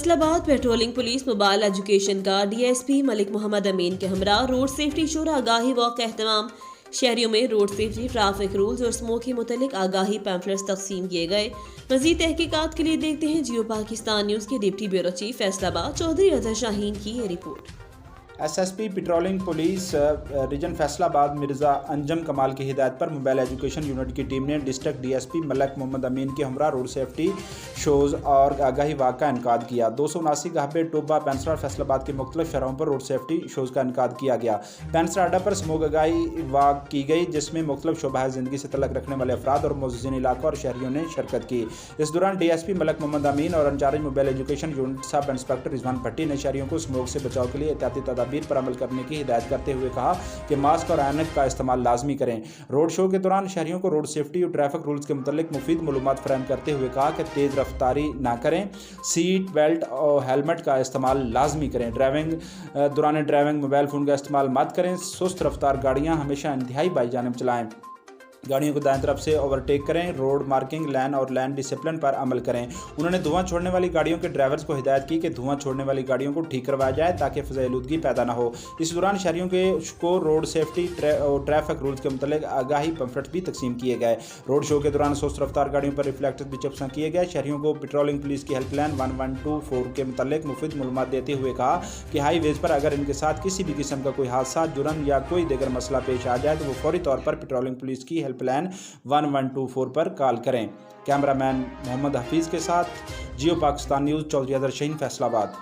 Faisalabad patrolling police mobile education का DSP Malik Mohammad Amin के हमरा रोड सेफ्टी शोर आगाही वॉक का एहतमाम। शहरियों में रोड सेफ्टी, ट्रैफिक रूल्स और स्मोक के मुतालिक आगाही पैम्फलेट्स तकसीम किए गए। मजीद तहकीकात के लिए देखते हैं जियो पाकिस्तान न्यूज़ के deputy bureau chief Faisalabad Chaudhry Azhar Shaheen की ये report. SSP patrolling police region Faisalabad Mirza Anjum Kamal की हिदायत पर मोबाइल एजुकेशन यूनिट की टीम ने डिस्ट्रिक्ट डीएसपी मलिक मोहम्मद अमीन के हमरा रोड सेफ्टी शोज़ और आगाही वाक़ का इनकाद किया। 279 गहबे टोबा पेंसरा फैसलाबाद के मुख्तलिफ शहरों पर रोड सेफ्टी शोज़ का इनकाद किया गया। पेंसरा अड्डा पर स्मोक आगाही वाक़ की गई, जिसमें मुख्तलिफ शोबा ज़िंदगी से तल्लुक़ रखने वाले अफराद और मोज़्ज़िन इलाका और शहरियों ने शिरकत की। इस दौरान डीएसपी मलिक मोहम्मद अमीन और incharge mobile education unit sub inspector Rizwan Bhatti ने शहरियों को स्मोक से बचाव के लिए एहतियाती तदाबीर पर अमल करने की हिदायत करते हुए कहा कि मास्क और ऐनक का इस्तेमाल लाजमी करें। रोड शो के दौरान शहरियों को रोड सेफ्टी और ट्रैफिक रूल्स के मुतालिक मुफीद मालूमात फराहम करते हुए कहा कि तेज़ रफ्तारी ना करें, सीट बेल्ट और हेलमेट का इस्तेमाल लाजमी करें, दौरान ड्राइविंग मोबाइल फ़ोन का इस्तेमाल मत करें, सुस्त रफ्तार गाड़ियाँ हमेशा इंतहाई बाईजानिब चलाएँ, गाड़ियों को दाएं तरफ से ओवरटेक करें, रोड मार्किंग, लैन और लैन डिसिप्लिन पर अमल करें। उन्होंने धुआं छोड़ने वाली गाड़ियों के ड्राइवर्स को हिदायत की कि धुआं छोड़ने वाली गाड़ियों को ठीक करवाया जाए ताकि फ़ज़ाइलूदगी पैदा ना हो। इस दौरान शहरियों को रोड सेफ्टी और ट्रैफिक रूल्स के मुतालिक आगाही पैम्फलेट्स भी तकसीम किए गए। रोड शो के दौरान सुस्त रफ्तार गाड़ियों पर रिफ्लेक्टर्स भी चस्पा किए गए। शहरियों को पेट्रोलिंग पुलिस की हेल्पलाइन 1124 के मुतालिक मुफीद मालूमात देते हुए कहा कि हाईवेज़ पर अगर इनके साथ किसी भी किस्म का कोई हादसा, जुर्म या कोई दीगर मसला पेश आ जाए तो वो फौरी तौर पर पेट्रोलिंग पुलिस की हेल्पलाइन 1124 पर कॉल करें। कैमरामैन मोहम्मद हफीज़ के साथ जियो पाकिस्तान न्यूज़ चौधरी अजहर शाहीन फैसलाबाद।